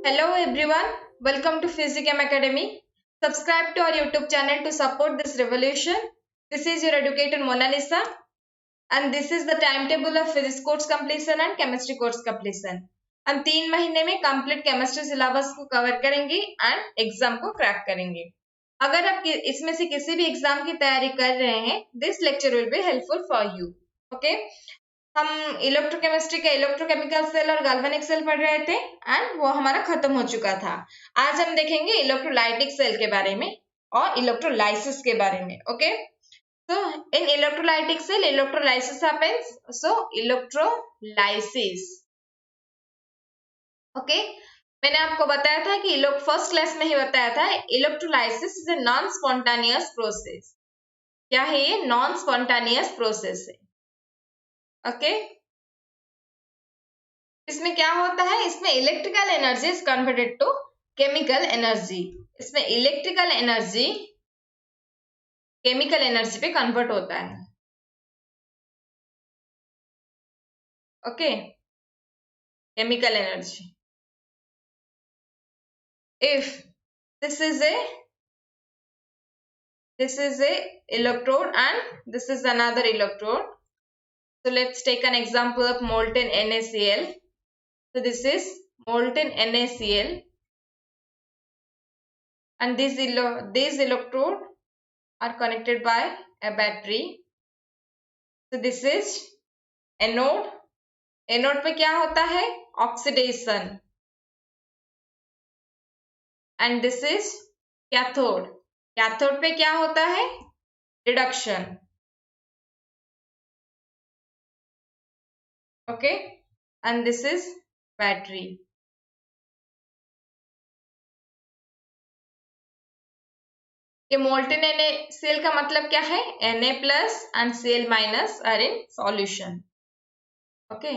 Hello everyone, welcome to Physicam Academy. Subscribe to our YouTube channel to support this revolution. This is your educator Mona Lisa and this is the timetable of physics course completion and chemistry course completion. हम 3 महीने में complete chemistry syllabus को cover करेंगे and exam को crack करेंगे। अगर आप इसमें से किसी भी एग्जाम की तैयारी कर रहे हैं, this lecture will be helpful for you. Okay, हम इलेक्ट्रोकेमिस्ट्री के इलेक्ट्रोकेमिकल सेल और गैल्वेनिक सेल पढ़ रहे थे एंड वो हमारा खत्म हो चुका था। आज हम देखेंगे इलेक्ट्रोलाइटिक सेल के बारे में और इलेक्ट्रोलाइसिस के बारे में। Okay, so in electrolytic cell electrolysis happens, so electrolysis। Okay, मैंने आपको बताया था कि फर्स्ट क्लास में ही बताया था electrolysis is a non spontaneous process. क्या है ये? नॉन स्पॉन्टानियस प्रोसेस है। ओके, इसमें क्या होता है? इसमें electrical energy is converted to chemical energy. इसमें इलेक्ट्रिकल एनर्जी केमिकल एनर्जी पे कन्वर्ट होता है। Okay, chemical energy. If this is a electrode and this is another electrode, so let's take an example of molten NaCl. So this is molten NaCl and these electrode are connected by a battery. So this is anode. Anode पे क्या होता है? Oxidation. And this is cathode. Cathode पे क्या होता है? Reduction. Okay, and this is battery. ये molten NaCl का मतलब क्या है? Na plus and Cl minus are in solution. Okay.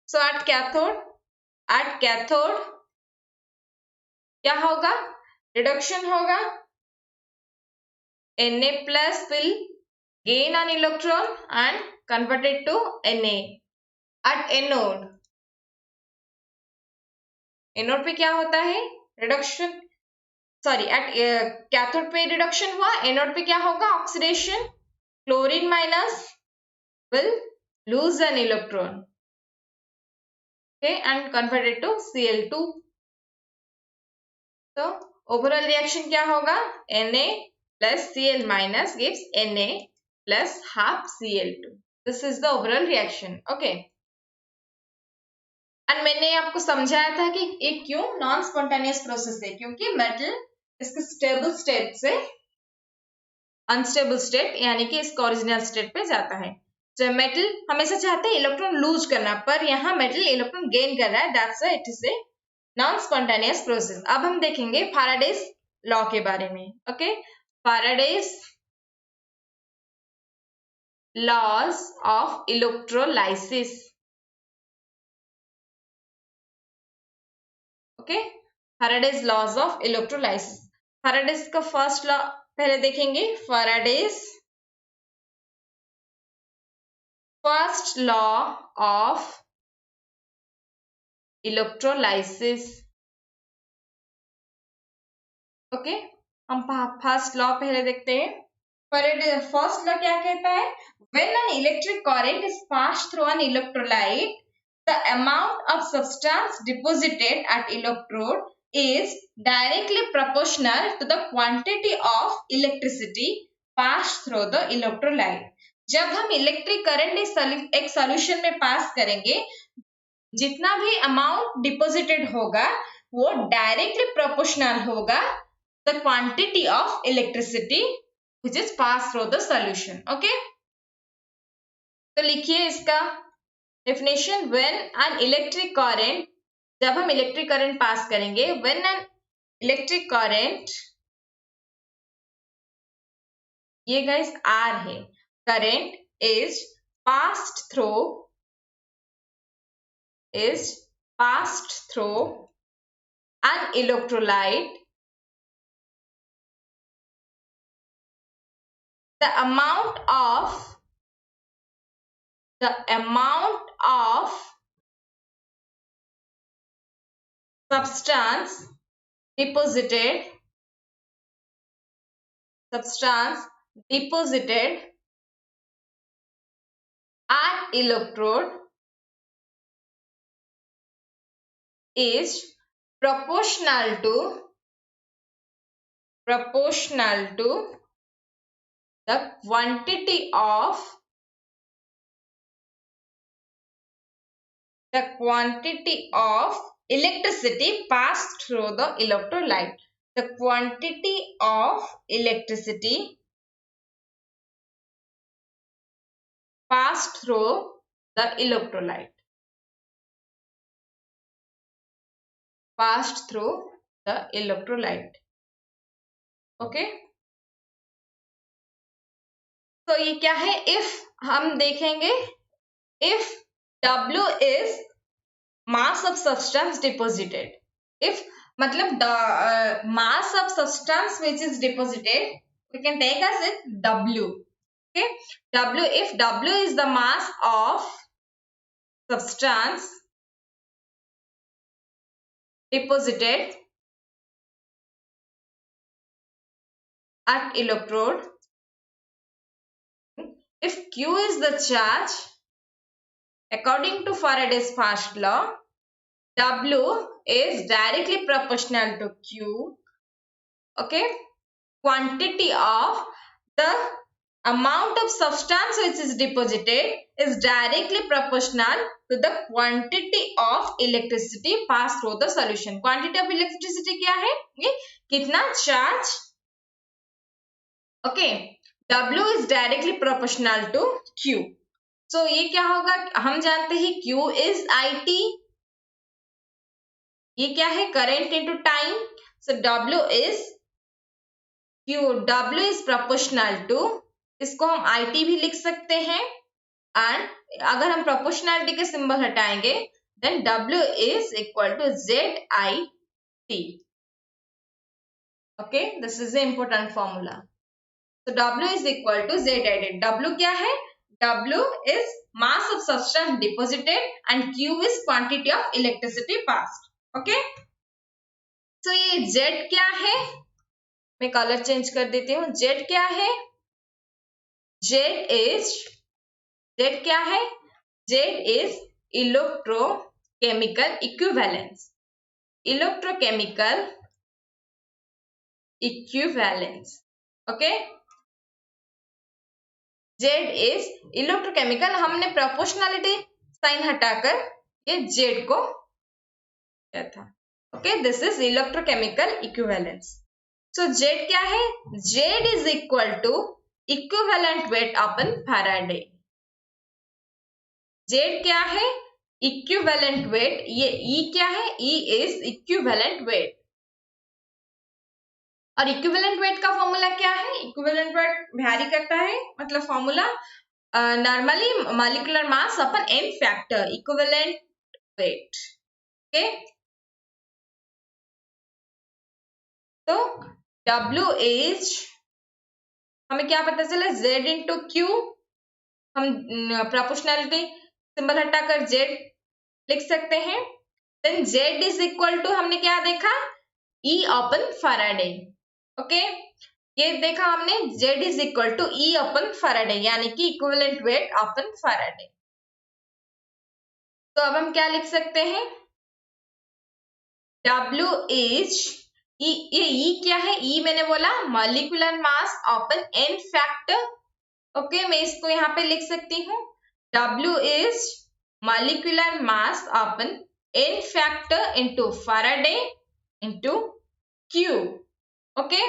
So at cathode क्या होगा? रिडक्शन होगा। Na plus will gain an electron and convert it to Na. At anode पे क्या होता है? रिडक्शन। सॉरी, एट कैथोड पे रिडक्शन हुआ, anode पे क्या होगा? Oxidation. Chlorine minus will lose an electron, okay, and convert it to Cl2. So overall reaction क्या होगा? Na plus Cl minus gives Na plus half Cl2. This is the overall reaction. Okay. And मैंने आपको समझाया था कि ये क्यों non spontaneous process है, क्योंकि मेटल इसके स्टेबल स्टेट से अनस्टेबल स्टेट यानी कि इसका ओरिजिनल स्टेट पे जाता है। तो मेटल हमेशा चाहते हैं इलेक्ट्रॉन लूज करना, पर यहाँ मेटल इलेक्ट्रॉन गेन कर रहा है। That's why it is a non spontaneous process. अब हम देखेंगे फैराडेज लॉ के बारे में। Okay, Faraday's laws of electrolysis. Okay, Faraday's laws of electrolysis. Faraday's का फर्स्ट लॉ पहले देखेंगे। Faraday's first law of electrolysis. Okay, हम फर्स्ट लॉ पहले देखते हैं। फर्स्ट लॉ क्या कहता है? When an electric current is passed through an electrolyte, the amount of substance deposited at electrode is directly proportional to the quantity of electricity passed through the electrolyte. जब हम electric current एक solution में पास करेंगे, जितना भी amount deposited होगा वो directly proportional होगा the quantity of electricity which is pass through the solution. Okay, तो लिखिए इसका definition. When an electric current, जब हम इलेक्ट्रिक करंट पास करेंगे, व्हेन एन इलेक्ट्रिक करंट, ये गाइस आर है, current is passed through an electrolyte, the amount of substance deposited at electrode is proportional to the quantity of electricity passed through the electrolyte. The quantity of electricity passed through the electrolyte. Okay. तो ये क्या है? if हम देखेंगे, if W is mass of substance deposited, if मतलब mass of substance which is deposited, we can take as it W. Okay, W, if W is the mass of substance deposited at electrode, if Q is the charge, according to Faraday's first law, W is directly proportional to Q. Okay, quantity of the amount of substance which is deposited is directly proportional to the quantity of electricity passed through the solution. Quantity of electricity क्या है? ये कितना charge? Okay, W is directly proportional to Q. So ये क्या होगा? हम जानते हैं Q is IT. ये क्या है? Current into time. So W is proportional to, इसको हम IT भी लिख सकते हैं, एंड अगर हम प्रोपोर्शनलिटी के सिंबल हटाएंगे then W is equal to ZIT. Okay, this is the important formula. So W is equal to ZIT. W क्या है? W is mass of substance deposited and Q is quantity of electricity passed. Okay. So ये Z क्या है? मैं colour change कर देती हूँ. Z क्या है? Z क्या है? Z is electrochemical equivalence. Okay. Z is electrochemical. हमने proportionality साइन हटाकर ये Z को किया था. Okay, this is electrochemical equivalence. So Z क्या है? Z is equal to equivalent weight upon Faraday. Z क्या है? Equivalent weight. ये E क्या है? E is equivalent weight. और इक्विवेलेंट वेट का फॉर्मूला क्या है? इक्विवेलेंट वेट वैरी करता है, मतलब formula normally molecular mass upon n factor equivalent weight. Okay, तो W इज, हमें क्या पता चला? Z into Q. हम प्रोपोर्शनलिटी सिंबल हटाकर Z लिख सकते हैं. Then Z is equal to, हमने क्या देखा? E upon Faraday. ओके, ये देखा हमने, Z is equal to E upon Faraday, यानी कि इक्विवेलेंट वेट अपन फैराडे. तो अब हम क्या लिख सकते हैं? W इज, ये E क्या है? E मैंने बोला molecular mass upon n factor. Okay, मैं इसको यहाँ पे लिख सकती हूँ. W is molecular mass upon n factor into Faraday into Q. Okay,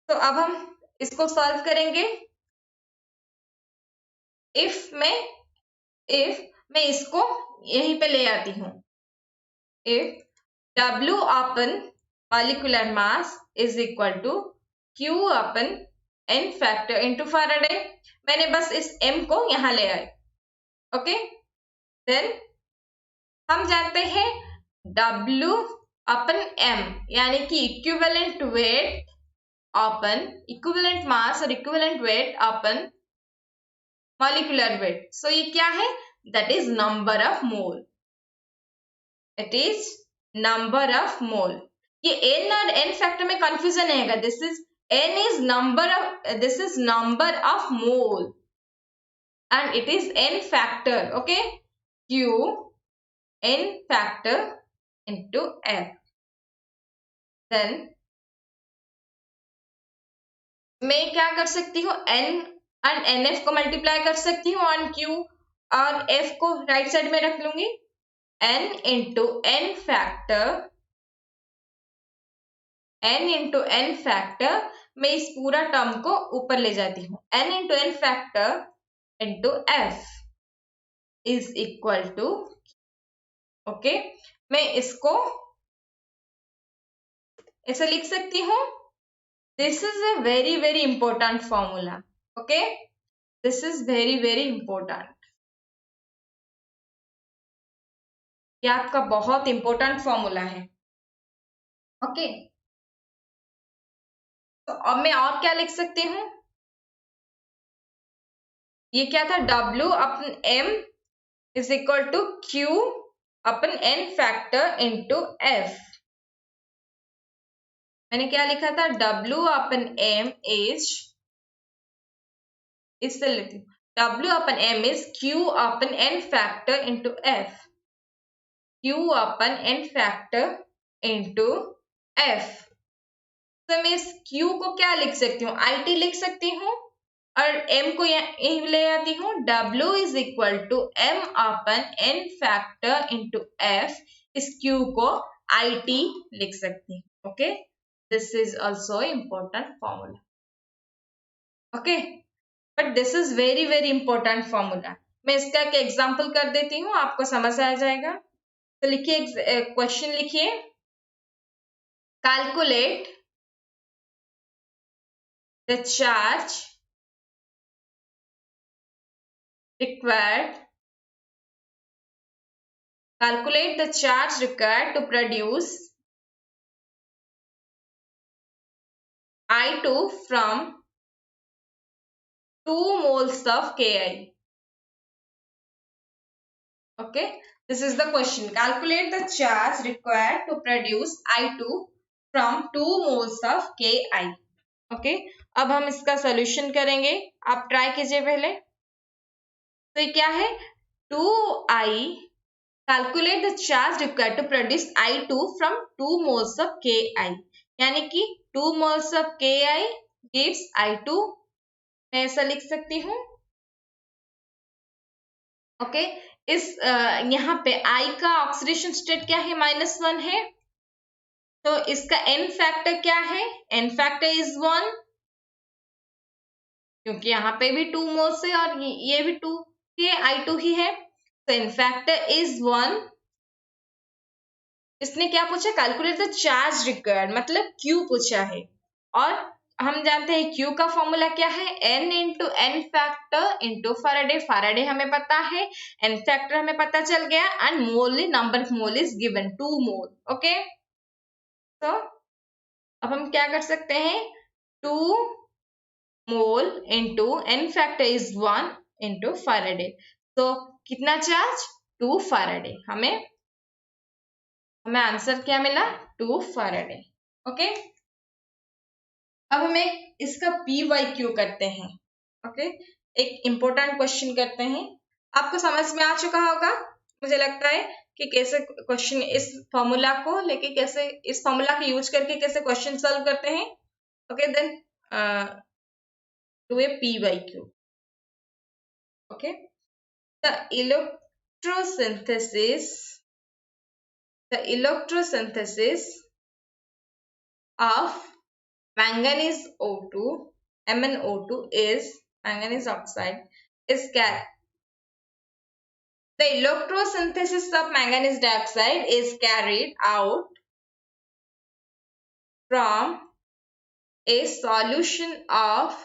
तो अब हम इसको सॉल्व करेंगे. इफ मैं इसको यहीं पे ले आती हूँ. If W upon molecular mass is equal to Q upon n factor into Faraday, मैंने बस इस m को यहां ले आए. ओके, देन हम जानते हैं W अपन m, यानी कि इक्विवेलेंट वेट अपन इक्विवेलेंट मास और इक्विवेलेंट वेट अपन मॉलिक्यूलर वेट. सो ये क्या है? That is number of mole. It is number of mole. ये n और n फैक्टर में कंफ्यूजन आएगा। This is n is number of, this is number of mole and it is n factor, okay? Q n factor into F. Then मैं क्या कर सकती हूँ, n और nf को मल्टीप्लाई कर सकती हूँ ऑन q और f को राइट साइड में रख लूंगी। n into n factor, n into n factor, मैं इस पूरा टर्म को ऊपर ले जाती हूँ। n into n factor into f is equal to, okay, मैं इसको ऐसे लिख सकती हूँ। This is a very very important formula, okay? This is very very important. ये आपका बहुत important formula है, okay? तो अब मैं और क्या लिख सकती हूँ? ये क्या था, W upon M is equal to Q upon N factor into F। मैंने क्या लिखा था, W अपन M is, इससे लेती हूँ, W upon M is Q upon N factor into F, Q upon N factor into F। तो मैं इस Q को क्या लिख सकती हूँ, IT लिख सकती हूँ और M को यहीं ले आती हूँ। W is equal to M upon N factor into F। इस Q को IT लिख सकती हूँ, okay? This is also important formula, okay? But this is very very important formula. मैं इसका एक एग्जाम्पल कर देती हूँ, आपको समझ आ जाएगा। तो लिखिए, क्वेश्चन लिखिए, calculate the charge required, calculate the charge required to produce I2 from 2 moles of Ki. Okay, this is the question. Calculate the charge required to produce I2 from 2 moles of Ki. Okay, अब हम इसका solution करेंगे, आप try कीजिए पहले। तो ये क्या है, 2I, calculate the charge required to produce I2 from 2 moles of Ki, यानी कि 2 moles of Ki gives I2, मैं ऐसा लिख सकती हूँ, ओके? इस यहाँ पे I का ऑक्सीडेशन स्टेट क्या है, -1 है, तो इसका n फैक्टर क्या है, n फैक्टर इज 1, क्योंकि यहाँ पे भी 2 मोल्स है और ये भी 2 ही है, I2 ही है, तो n फैक्टर इज 1। इसने क्या पूछा, कैलकुलेट द चार्ज रिक्वायर्ड, मतलब Q पूछा है, और हम जानते हैं Q का फॉर्मूला क्या है, n into n factor into Faraday. Faraday हमें पता है, n फैक्टर हमें पता चल गया, and mole, number of mole is given 2 mole, okay? तो अब हम क्या कर सकते हैं, 2 mole into n factor is 1 into Faraday, तो कितना चार्ज, 2 फैराडे। हमें आंसर क्या मिला, 2 फैराडे, ओके? अब हमें इसका PYQ करते हैं, ओके? एक इंपॉर्टेंट क्वेश्चन करते हैं, आपको समझ में आ चुका होगा मुझे लगता है कि कैसे क्वेश्चन, इस फॉर्मूला को लेके कैसे, इस फॉर्मूला के यूज करके कैसे क्वेश्चन सॉल्व करते हैं, okay? Then do a PYQ, okay? The electrosynthesis of manganese O2, MnO2 is manganese oxide is the electrosynthesis of manganese dioxide is carried out from a solution of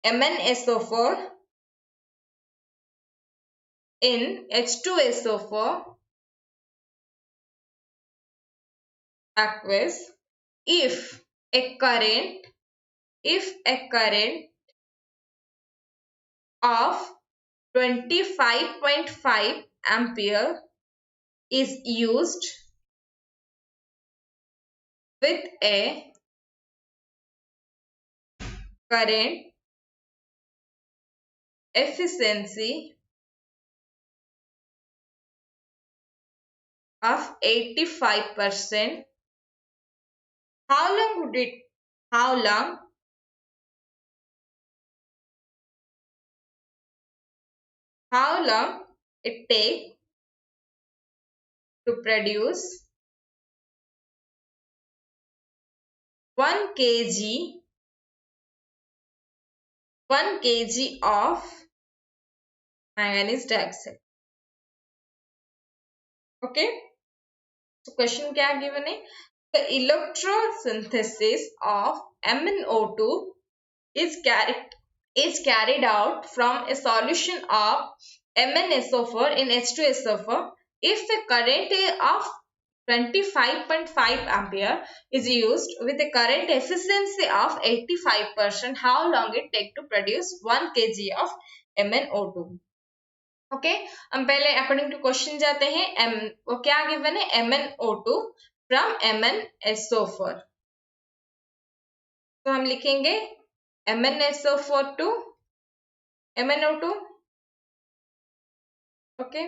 MnSO4 in H2SO4 aqueous if a current of 25.5 ampere is used with a current efficiency of 85%. How long it take to produce 1 kg of manganese dioxide? Okay, so question क्या given है? The electrosynthesis of MnO2 is carried out from a solution of MnSO4 in H2SO4 if a current of 25.5 ampere is used with a current efficiency of 85%. How long it take to produce 1 kg of MnO2? Okay, हम पहले according to question जाते हैं। वो क्या given है? MnO2 from MnSO4। तो हम लिखेंगे MnSO4 टू MnO2। ओके,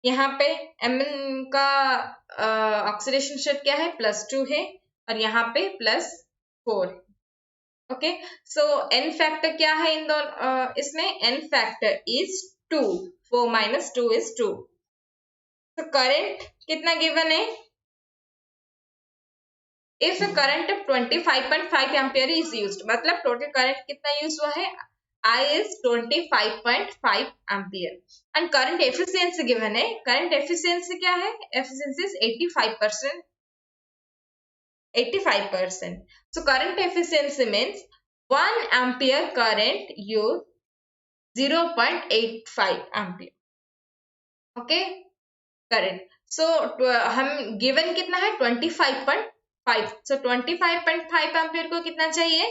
यहाँ पे Mn का ऑक्सीडेशन स्टेट क्या है? +2 है और यहाँ पे +4। ओके, सो N फैक्टर क्या है इन दोनों इसमें? N factor is 2, 4 - 2 is 2। तो करंट कितना गिवन है? If a current of 25.5 ampere is used, मतलब टोटल करंट कितना यूज हुआ है? I is 25.5 ampere and current efficiency given है। current efficiency क्या है? efficiency is 85%। 85%. So current efficiency means 1 ampere current use 0.85 ampere. Okay, current. So हम given कितना है? 25.5. So 25.5 ampere को कितना चाहिए?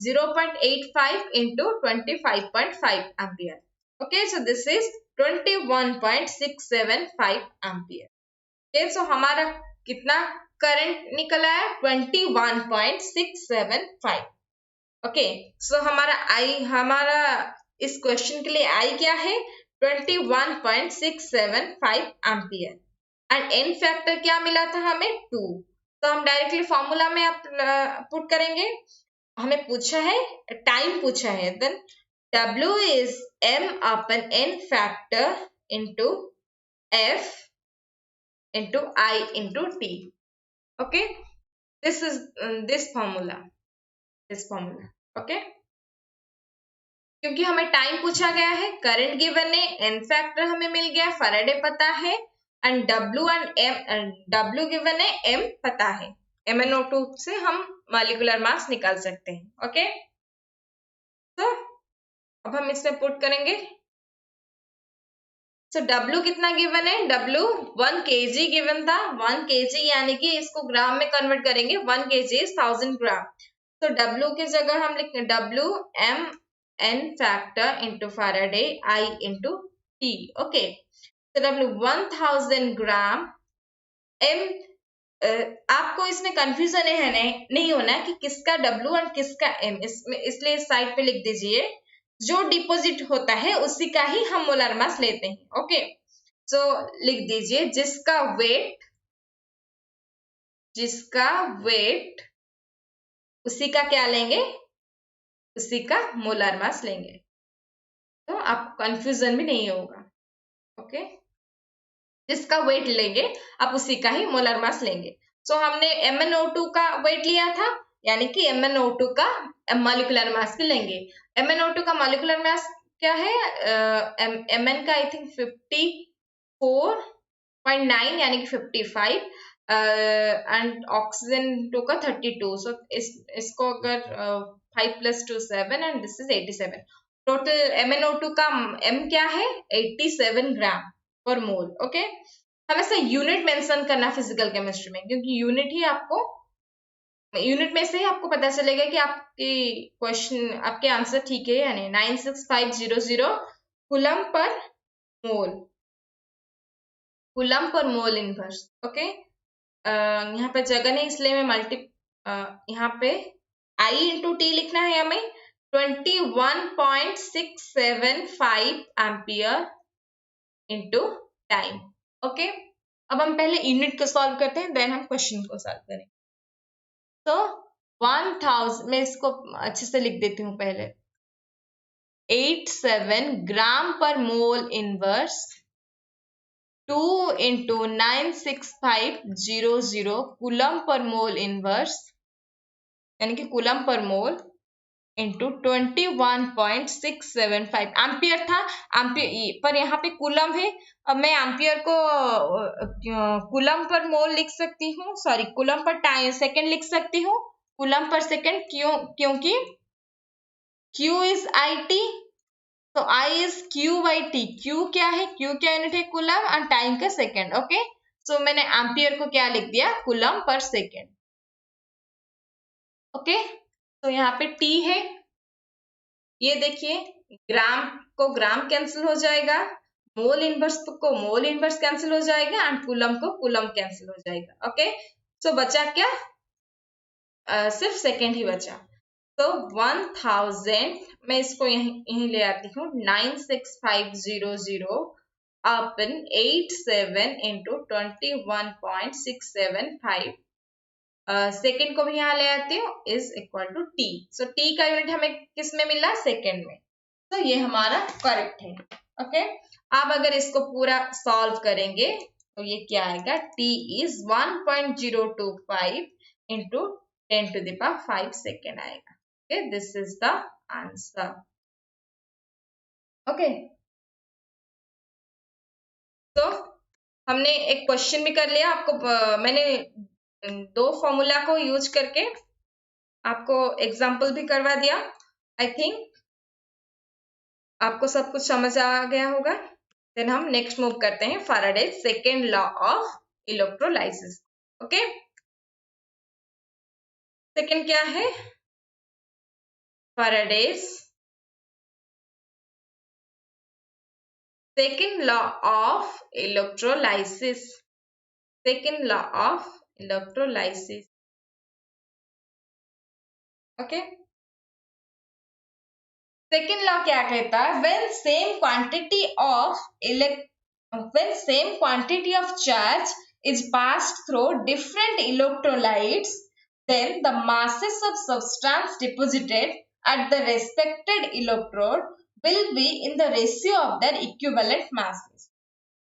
0.85 into 25.5 ampere. Okay, so this is 21.675 ampere. Okay, so हमारा कितना करंट निकला है? 21.675. ओके, सो हमारा इस क्वेश्चन के लिए आई क्या है? 21.675 एम्पियर एंड एन फैक्टर क्या मिला था हमें? 2। तो हम डायरेक्टली फॉर्मूला में पुट करेंगे। हमें पूछा है, टाइम पूछा है, then W is M upon N factor into F into I into T. Okay, this is this formula. Okay, क्योंकि हमें टाइम पूछा गया है, करंट गिवन है, एन फैक्टर हमें मिल गया, फैराडे पता है एंड डब्ल्यू गिवन है, एम पता है। MnO2 से हम मॉलिक्यूलर मास निकाल सकते हैं। ओके, तो अब हम इसमें पुट करेंगे। सो W कितना गिवन है? W 1 kg गिवन था। 1 kg यानी कि इसको ग्राम में कन्वर्ट करेंगे। 1 kg is 1000 ग्राम। तो W की जगह हम लिखेंगे W M N factor into Faraday I into T. Okay, so W 1000 gram M। आपको इसमें कंफ्यूजन है नहीं होना कि किसका W और किसका M, इसलिए साइड पे लिख दीजिए। जो डिपॉजिट होता है उसी का ही हम मोलर मास लेते हैं। ओके, सो लिख दीजिए जिसका वेट उसी का क्या लेंगे? उसी का मोलर मास लेंगे, तो आप कंफ्यूजन भी नहीं होगा। ओके, जिसका वेट लेंगे आप उसी का ही मोलर मास लेंगे। सो हमने MnO2 का वेट लिया था, यानी कि MnO2 का मॉलिक्यूलर मास भी लेंगे। MnO2 का मॉलिक्यूलर मास क्या है? Mn का आई थिंक 54.9 यानी कि 55 एंड ऑक्सीजन 2 का 32। सो इसको अगर 5 + 2 7 and this is 87। Total MnO2 का M क्या है? 87 ग्राम पर मोल। ओके, हमेशा यूनिट मेंशन करना फिजिकल केमिस्ट्री में, क्योंकि यूनिट में से ही आपको पता चलेगा कि आपके आंसर ठीक है या नहीं। 96500 कूलम पर मोल, coulomb per mole inverse. Okay, यहाँ पे जगह नहीं इसलिए मैं यहाँ पे I इंटू टी लिखना है हमें 21.675 एम्पियर इंटू टाइम। ओके, अब हम पहले यूनिट को सॉल्व करते हैं, देन हम क्वेश्चन को सॉल्व करेंगे। तो 1000, मैं इसको अच्छे से लिख देती हूँ पहले, 87 ग्राम पर mole inverse 2 into 96500 coulomb per mole inverse, यानी कि coulomb per mole into 21.675 ampere था। एम्पियर पर यहाँ पे कूलम है, अब मैं एम्पियर को कूलम पर मोल लिख सकती हूँ, sorry coulomb per time second लिख सकती हूँ, कूलम पर सेकंड, क्योंकि Q इज IT, तो I is Q by T। Q क्या है, Q क्या यूनिट है, कूलम, और टाइम का सेकंड। ओके, सो मैंने एम्पियर को क्या लिख दिया, कूलम पर सेकंड। ओके, तो यहाँ पे T है, ये देखिए ग्राम को ग्राम कैंसिल हो जाएगा, मोल इनवर्स को मोल इनवर्स कैंसिल हो जाएगा, एंड कूलम को कूलम कैंसिल हो जाएगा। ओके, सो बचा क्या, सिर्फ सेकंड ही बचा। तो 1000, मैं इसको यहीं ले आती हूँ, 96500 अपन 87 इंटू 21.675 सेकेंड को भी यहाँ ले आती हूँ, is equal to T. So T का यूनिट हमें किस में मिला, सेकेंड में। तो ये हमारा करेक्ट है। ओके, अब अगर इसको पूरा सॉल्व करेंगे तो ये क्या आएगा, T is 1.025 into 10 to the power 5 second आएगा। Okay, this is the answer. Okay, तो हमने एक क्वेश्चन भी कर लिया, आपको मैंने दो फॉर्मूला को यूज करके आपको एग्जाम्पल भी करवा दिया। आई थिंक आपको सब कुछ समझ आ गया होगा। देन हम नेक्स्ट मूव करते हैं, Faraday second law of electrolysis. Okay, second क्या है, Faraday's second law of electrolysis, second law of electrolysis. Okay, second law क्या कहता है, when same quantity of charge is passed through different electrolytes, then the masses of substance deposited at the respected electrode will be in the ratio of their equivalent masses।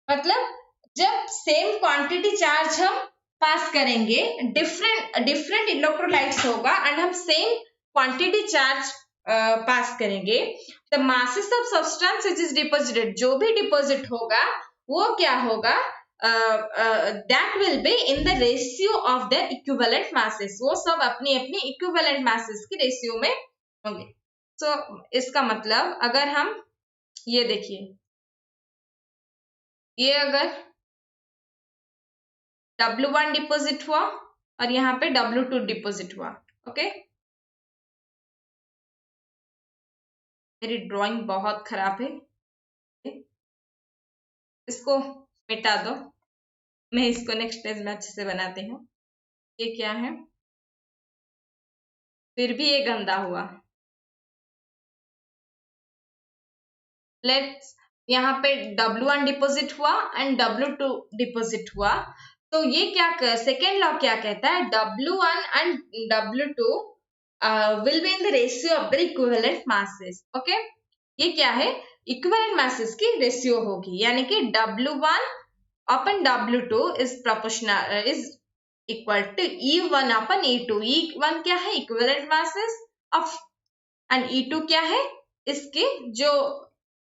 मतलब जब same quantity charge हम पास करेंगे, different electrolytes होगा and हम same quantity charge पास करेंगे, the masses of substance which is deposited, जो भी deposit होगा वो क्या होगा, that will be in the ratio of the equivalent masses, वो सब अपनी अपनी इक्विवेलेंट मासेस की रेशियो में होंगे। सो इसका मतलब अगर हम ये देखिए, ये अगर W1 डिपॉजिट हुआ और यहाँ पे W2 डिपॉजिट हुआ। ओके, मेरी ड्राइंग बहुत खराब है, इसको मिटा दो, मैं इसको नेक्स्ट पेज में अच्छे से बनाती हूँ। ये क्या है, फिर भी ये गंदा हुआ। लेट्स, यहाँ पे W1 डिपॉजिट हुआ एंड W2 डिपॉजिट हुआ, तो ये क्या सेकेंड लॉ क्या कहता है, W1 and W2 will be in the ratio of the equivalent masses. Okay, ये क्या है, इक्विवेलेंट मासेस की रेशियो होगी, यानी कि W1 upon W2 is proportional is equal to E1 upon E2। E1 क्या है, equivalent masses of, and E2 क्या है, इसके जो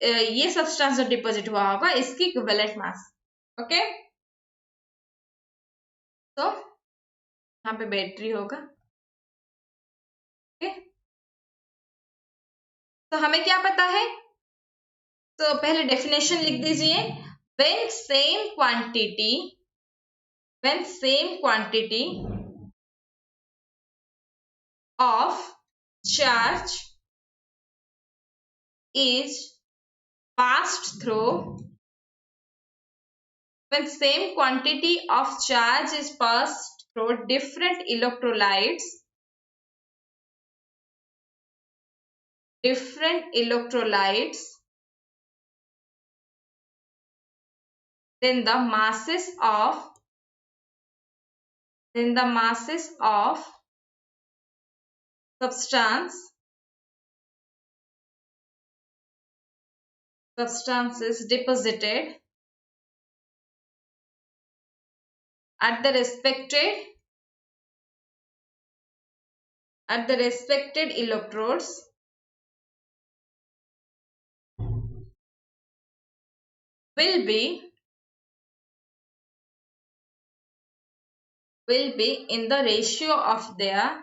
ये सब्सटेंस जो डिपॉजिट हुआ होगा इसकी इक्विवेलेंट मास। ओके, तो यहाँ पे बैटरी होगा। ओके, तो हमें क्या पता है, तो पहले डेफिनेशन लिख दीजिए, when same quantity of charge is passed through when same quantity of charge is passed through different electrolytes, then the masses of substances deposited at the respected electrodes will be in the ratio of their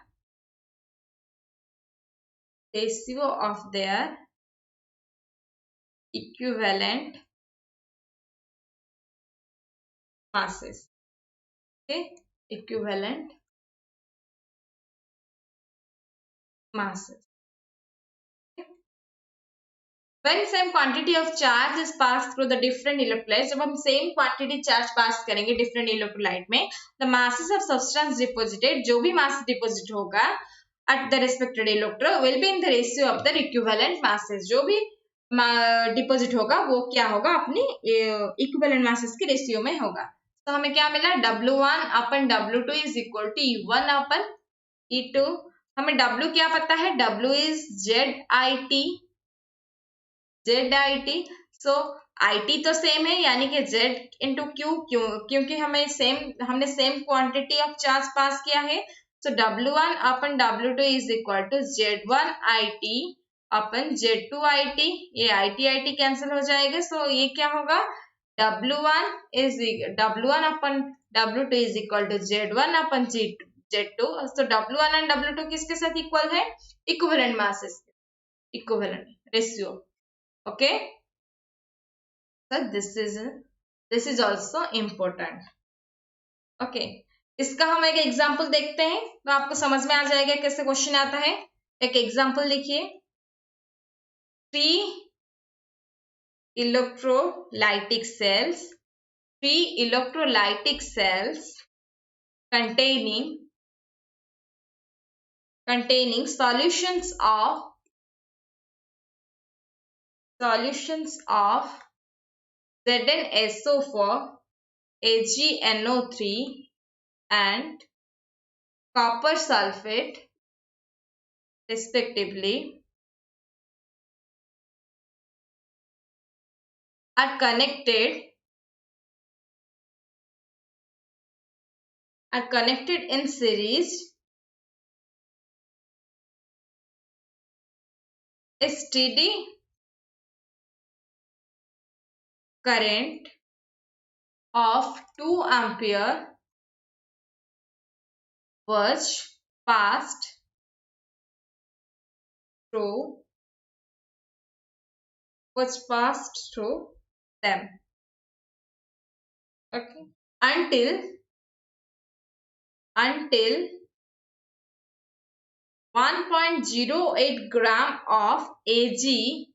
equivalent masses. Okay, equivalent masses. When same quantity of charge is passed through the different electrolytes, जब हम same quantity charge pass करेंगे different electrolyte में, the masses of substance deposited, जो भी mass deposit होगा at the respected electrode will be in the ratio of the equivalent masses. जो भी deposit होगा वो क्या होगा, अपनी इक्विवेलेंट मासेस के रेशियो में होगा. तो हमें क्या मिला, W1 upon W2 is equal to E1 upon E2. हमें W क्या पता है, W is ZIT. So IT तो सेम है, यानी कि Z इंटू Q, क्योंकि हमने same quantity of charge pass किया है. So W1 upon W2 is equal to Z1IT upon Z2IT. ये IT कैंसिल हो जाएगा. सो ये क्या होगा, W1 upon W2 is equal to Z1 upon Z2. So W1 and W2 किसके साथ इक्वल है, equivalent masses, equivalent ratio. Okay, so this is also important. Okay, इसका हम एक एग्जांपल देखते हैं तो आपको समझ में आ जाएगा कैसे क्वेश्चन आता है. एक एग्जांपल लिखिए, 3 electrolytic cells containing solutions of ZnSO4, AgNO3 and copper sulfate respectively are connected in series. A steady current of 2 ampere was passed through them. Okay, until 1.08 gram of Ag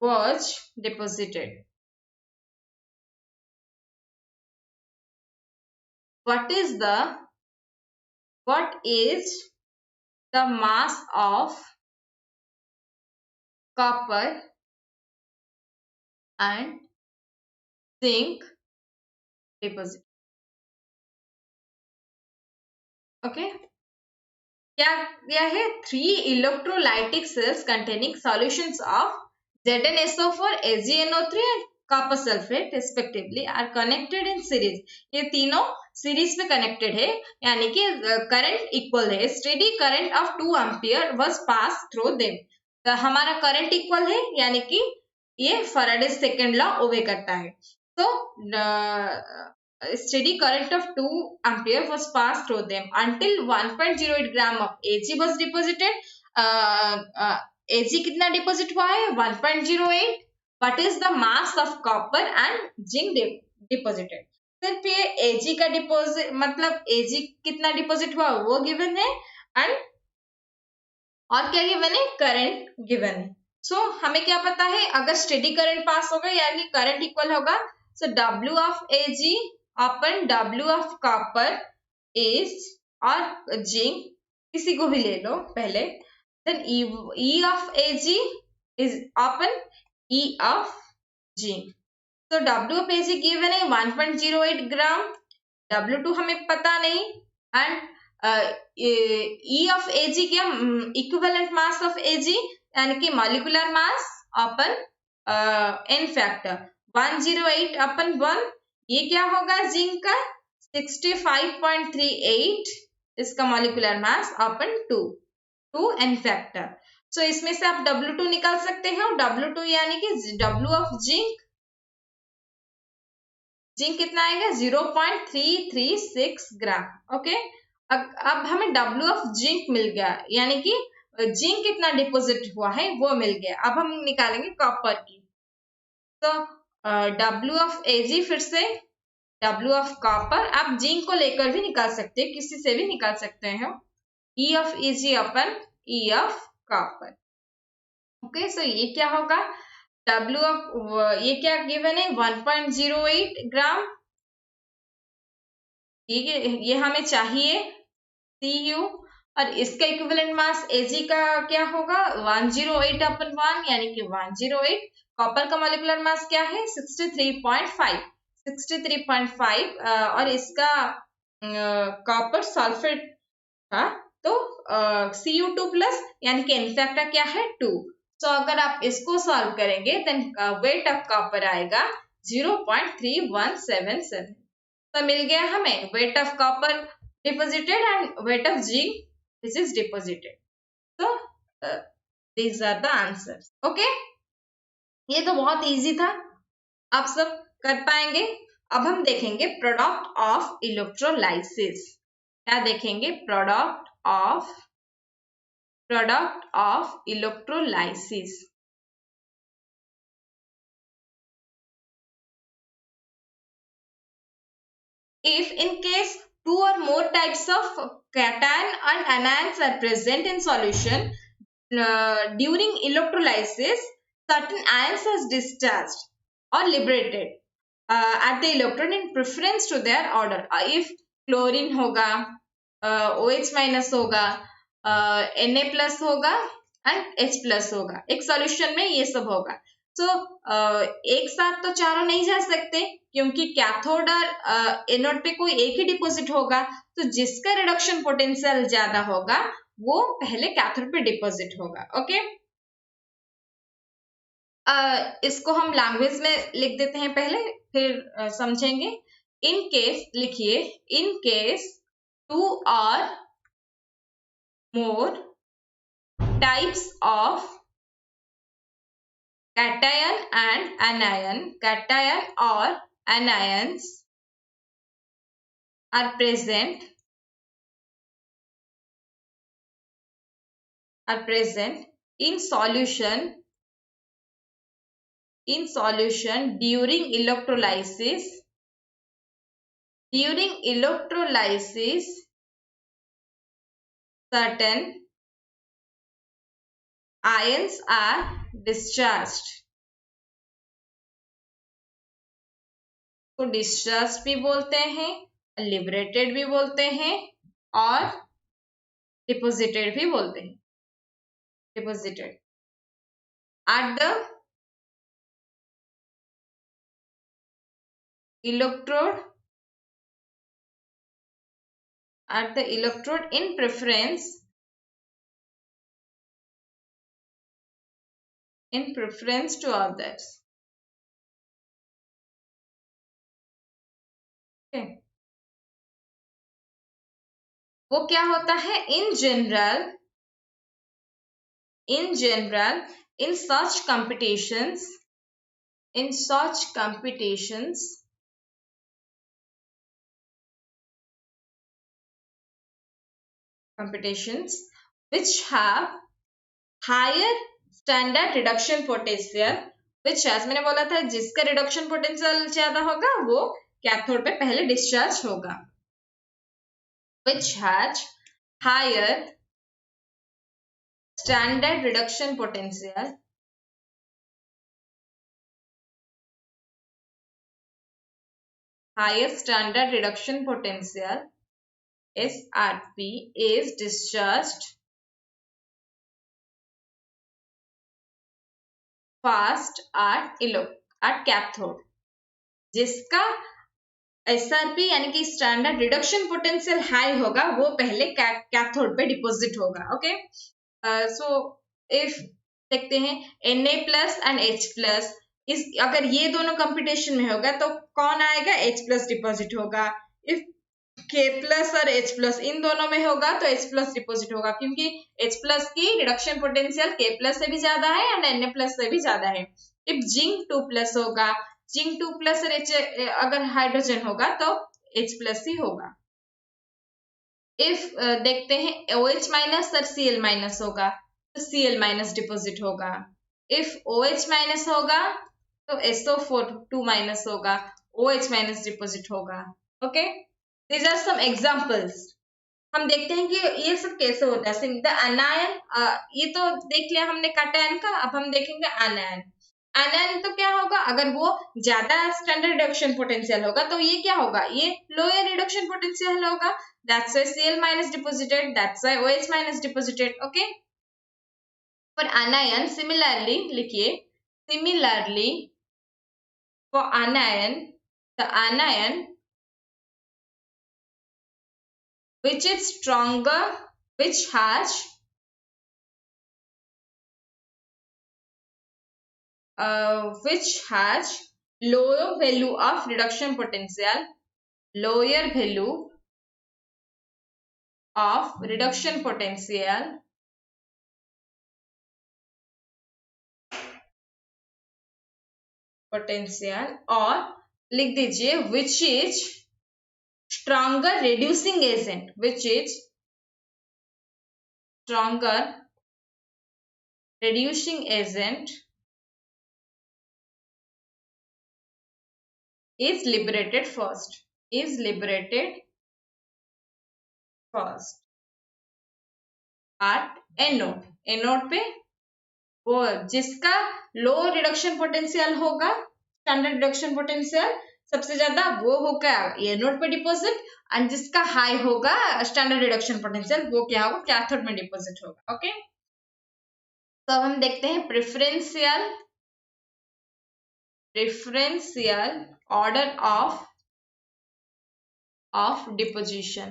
was deposited. What is the mass of copper and zinc deposit? Okay, क्या दिया है, 3 electrolytic cells containing solutions of ZnSO4, AgNO3 and copper sulfate respectively are connected in series. ये तीनों series में connected है, यानी कि current equal है. Steady current of 2 ampere was pass through them. तो हमारा करंट इक्वल है, यानी कि ये फैराडे सेकंड लॉ ओबे करता है. तो steady current of 2 ampere was passed through them until 1.08 gram of Ag was deposited. Ag कितना डिपोजिट हुआ है, 1.08. What is the mass of copper and zinc deposited? सिर्फ ये Ag का डिपोजिट, मतलब Ag कितना डिपोजिट हुआ वो गिवन है, एंड और क्या गिवन है, करंट गिवन है. सो हमें क्या पता है, अगर स्टेडी करंट पास होगा यानी करंट इक्वल होगा, so W of Ag upon W of copper is, और जिंक किसी को भी ले लो पहले, then E of Ag is upon E of zinc. So W of Ag given है 1.08 ग्राम, W2 हमें पता नहीं, एंड E of Ag क्या, इक्विवेलेंट मास ऑफ Ag यानी कि molecular mass upon n factor 108 अपन 1, ये क्या होगा जिंक का 65.38, इसका मॉलिक्यूलर मास अपन 2 n फैक्टर. सो इसमें से आप W2 निकाल सकते हो, W2 यानी कि W ऑफ जिंक कितना आएगा 0.336 ग्राम. ओके, अब हमें W ऑफ जिंक मिल गया, यानी कि जिंक कितना डिपॉजिट हुआ है वो मिल गया. अब हम निकालेंगे कॉपर की. तो W ऑफ Ag फिर से W ऑफ कॉपर, आप जिंक को लेकर भी निकाल सकते हैं, किसी से भी निकाल सकते हैं. E of Ag upon E of copper. Okay, so ये क्या होगा W ऑफ, ये क्या गिवन है 1.08 ग्राम, ये हमें चाहिए Cu, और इसका इक्विवेलेंट मास Ag का क्या होगा 108 अपन 1 यानी कि 108. कॉपर का मॉलिक्यूलर मास क्या है 63.5, और इसका कॉपर सल्फेट था, तो Cu2 प्लस यानी कि n फैक्टर क्या है 2. तो अगर आप इसको सॉल्व करेंगे देन वेट ऑफ कॉपर आएगा 0.3177. तो मिल गया हमें weight of copper deposited and weight of zinc which is deposited. So these are the answers. Okay, ये तो बहुत इजी था, आप सब कर पाएंगे. अब हम देखेंगे प्रोडक्ट ऑफ इलेक्ट्रोलाइसिस. क्या देखेंगे, product of electrolysis. If in case two or more types of cation and anions are present in solution during electrolysis, certain ions are discharged or liberated at the electron in preference to their order. If chlorine होगा, OH minus होगा, Na plus होगा and H plus होगा, एक solution में ये सब होगा. तो एक साथ तो चारों नहीं जा सकते क्योंकि कैथोड और एनोड पे कोई एक ही डिपॉजिट होगा, तो जिसका रिडक्शन पोटेंशियल ज्यादा होगा वो पहले कैथोड पे डिपॉजिट होगा. ओके, इसको हम लैंग्वेज में लिख देते हैं पहले, फिर समझेंगे. इन केस लिखिए, in case 2 or more types of cation and anion, cation or anions are present in solution during electrolysis. Certain ions are discharged. तो डिस्चार्ज भी बोलते हैं, लिबरेटेड भी बोलते हैं, और डिपॉजिटेड भी बोलते हैं. Deposited at the electrode in preference to others. Okay. वो क्या होता है, in general in such competitions which have higher standard reduction potential, which has, मैंने बोला था जिसका रिडक्शन पोटेंशियल ज्यादा होगा वो कैथोड पे पहले डिस्चार्ज होगा. which has higher standard reduction potential higher standard reduction potential SRP is discharged fast at cathode. जिसका SRP यानी कि स्टैंडर्ड रिडक्शन पोटेंशियल हाई होगा वो पहले कैथोड पे डिपॉजिट होगा. ओके, सो इफ देखते हैं Na plus and H plus, इस अगर ये दोनों कंपटीशन में होगा तो कौन आएगा? H प्लस डिपॉजिट होगा. इफ K प्लस और H प्लस इन दोनों में होगा तो H प्लस डिपॉजिट होगा, क्योंकि H प्लस की रिडक्शन पोटेंशियल K प्लस से भी ज्यादा है एंड Na प्लस से भी ज्यादा है. इफ जिंक 2 प्लस होगा, जिंक 2 प्लस और H अगर हाइड्रोजन होगा तो H प्लस ही होगा. इफ देखते हैं OH माइनस और Cl माइनस होगा तो Cl माइनस डिपॉजिट होगा. इफ OH माइनस होगा तो SO4 2 माइनस होगा, OH माइनस डिपॉजिट होगा. Okay, these are some examples. हम देखते हैं कि ये सब कैसे होता है. द अनायन, ये तो देख लिया हमने कैटायन का, अब हम देखेंगे अनायन. अनायन तो क्या होगा? अगर वो ज्यादा स्टैंडर्ड रिडक्शन पोटेंशियल होगा तो ये क्या होगा? ये लोअर रिडक्शन पोटेंशियल होगा. That's why Cl minus deposited. That's why OH minus deposited. Okay. For anion, similarly, लिखिए. Similarly, for anion, the anion which is stronger, which has lower value of reduction potential, lower value of reduction potential, और लिख दीजिए which is stronger reducing agent, which is stronger reducing agent is liberated first, is liberated first at anode. anode पे वो जिसका लो reduction potential होगा, standard reduction potential सबसे ज्यादा, वो होगा एनोड पे डिपॉजिट, एंड जिसका हाई होगा स्टैंडर्ड रिडक्शन पोटेंशियल वो क्या होगा? कैथोड में डिपॉजिट होगा. ओके, तो अब हम देखते हैं प्रेफरेंशियल ऑर्डर ऑफ डिपोजिशन.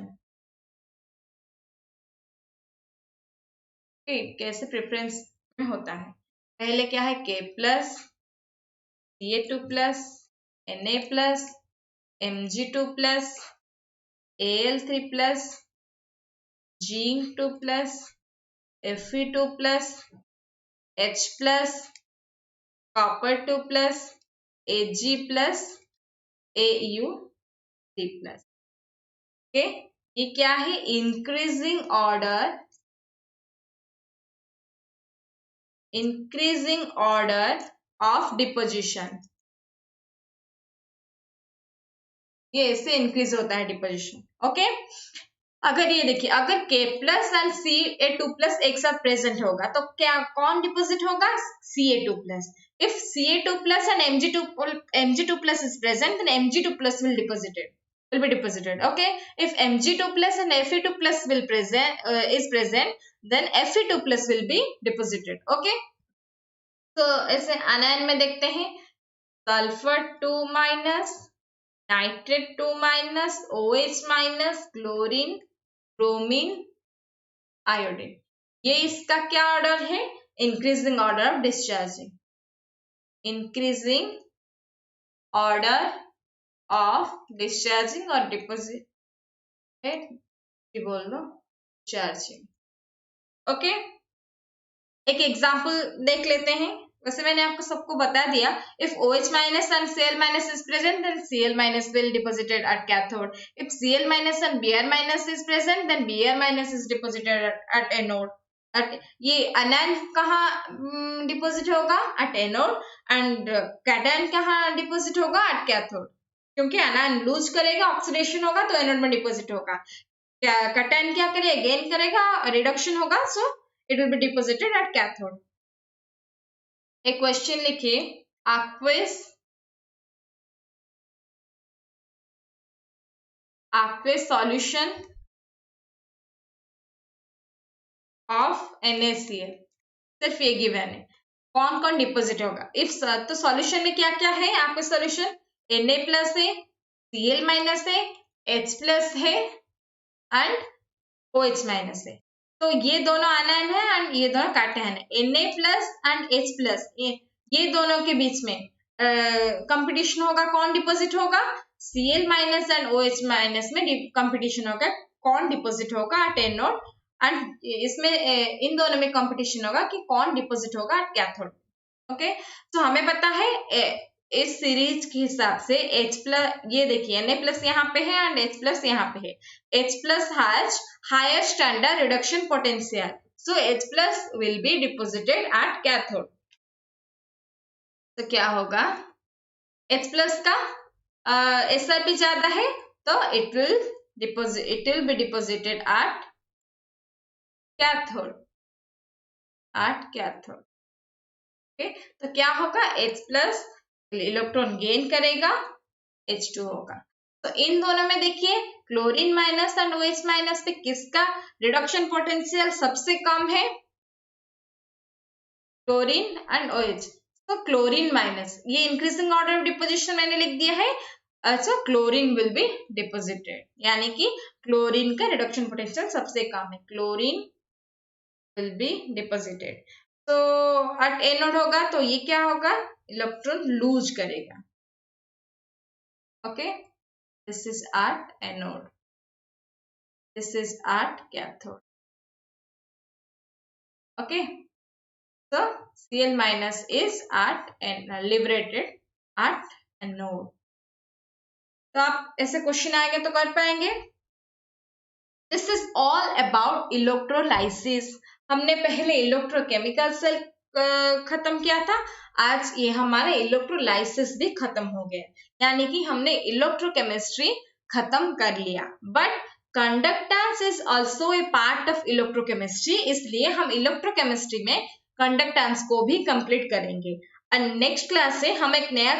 कैसे प्रेफरेंस में होता है? पहले क्या है? K plus, Ca2 plus, Na plus, Mg2 plus, Al3 plus, Zn2 plus, Fe2 plus, H plus, copper 2 plus, Ag plus, Au3 plus. Okay, ये क्या है? Increasing order of deposition. ये ऐसे इंक्रीज होता है डिपोजिशन. ओके, अगर ये देखिए, अगर K plus and Ca2 plus एक साथ प्रेजेंट होगा तो क्या कौन डिपोजिट होगा? Ca2 plus. If Ca2 plus and Mg2 plus is present, then Mg2 plus will be deposited. Okay, if Mg2 plus and Fe2 plus is present, then Fe2 plus will be deposited. Okay, तो ऐसे अनायन में देखते हैं sulphur 2 minus, nitrate 2 minus, OH minus, chlorine, bromine, iodine. ये इसका क्या order है? Increasing order of discharging. Increasing order of discharging और डिपोजिट बोल दो चार्जिंग. ओके, एक एग्जांपल देख लेते हैं. वैसे मैंने आपको सबको बता दिया. If OH minus and Cl minus is present, then Cl minus will deposited at cathode. If Cl minus and Br minus is present, then Br minus is deposited at anode. ये अनायन कहाँ डिपोजिट होगा? At anode. And cation कहाँ deposit होगा? At cathode. क्योंकि अनायन loose करेगा, oxidation होगा तो anode में डिपोजिट होगा. कैटायन क्या करेगा? गेन करेगा, रिडक्शन होगा, so it will be deposited at cathode. एक क्वेश्चन लिखिए. aqueous aqueous solution of NaCl, सिर्फ ये गिवन है। कौन कौन डिपोजिट होगा इफ, तो सॉल्यूशन में क्या क्या है आपके सॉल्यूशन, Na प्लस है, Cl माइनस है, H प्लस है एंड OH माइनस है। तो ये दोनों आनायन है एंड ये दोनों कैटायन है। Na plus and H plus ये दोनों के बीच में कंपटीशन होगा, कौन डिपोजिट होगा, Cl minus and OH minus में कंपटीशन होगा, कौन डिपोजिट होगा एट एनोड, एंड इसमें इन दोनों में कंपटीशन होगा कि कौन डिपोजिट होगा एट कैथोड। ओके, तो हमें पता है इस सीरीज के हिसाब से H प्लस, ये देखिए Na प्लस यहाँ पे है एंड H प्लस यहाँ पे है। H plus has higher standard reduction potential, so H plus will be deposited at cathode. तो क्या होगा, H प्लस का SRP ज्यादा है तो it will be deposited at cathode, okay. तो क्या होगा, H प्लस इलेक्ट्रॉन गेन करेगा, H2 होगा। तो इन दोनों में देखिए chlorine minus and OH minus पे किसका रिडक्शन पोटेंशियल सबसे कम है, क्लोरीन एंड OH। तो क्लोरीन माइनस, ये इंक्रीजिंग ऑर्डर ऑफ डिपोजिशन मैंने लिख दिया है। अच्छा, क्लोरीन विल बी डिपोजिटेड, यानी कि क्लोरीन का रिडक्शन पोटेंशियल सबसे कम है, क्लोरीन विल बी डिपोजिटेड। तो एट एनोड होगा तो ये क्या होगा, इलेक्ट्रॉन लूज करेगा। Okay, this is at anode, this is at cathode. Okay, so Cl minus is at liberated at anode. तो आप ऐसे क्वेश्चन आएंगे तो कर पाएंगे। This is all about electrolysis. हमने पहले इलेक्ट्रोकेमिकल सेल खत्म किया था, आज ये हमारे इलेक्ट्रोलाइसिस भी खत्म हो गया, यानी कि हमने इलेक्ट्रोकेमिस्ट्री खत्म कर लिया। But conductance is also a part of electrochemistry, इसलिए हम इलेक्ट्रोकेमिस्ट्री में कंडक्टेंस को भी कंप्लीट करेंगे। और नेक्स्ट क्लास से हम एक नया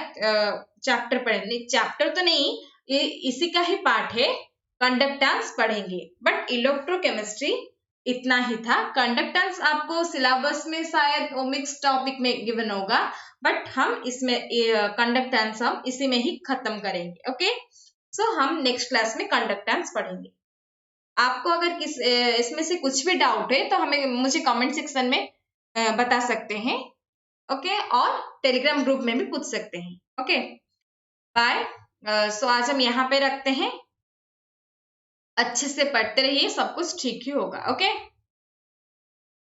चैप्टर पढ़ेंगे, चैप्टर तो नहीं, ये इसी का ही पार्ट है, कंडक्टेंस पढ़ेंगे। बट इलेक्ट्रोकेमिस्ट्री इतना ही था। कंडक्टेंस आपको सिलेबस में शायद ओमिक्स टॉपिक में गिवन होगा, बट हम इसमें कंडक्टेंस हम इसी में ही खत्म करेंगे। ओके, सो हम नेक्स्ट क्लास में कंडक्टेंस पढ़ेंगे। आपको अगर इसमें से कुछ भी डाउट है तो हमें मुझे कमेंट सेक्शन में बता सकते हैं। ओके, और टेलीग्राम ग्रुप में भी पूछ सकते हैं। Okay, bye. सो आज हम यहाँ पे रखते हैं। अच्छे से पढ़ते रहिए, सब कुछ ठीक ही होगा। ओके।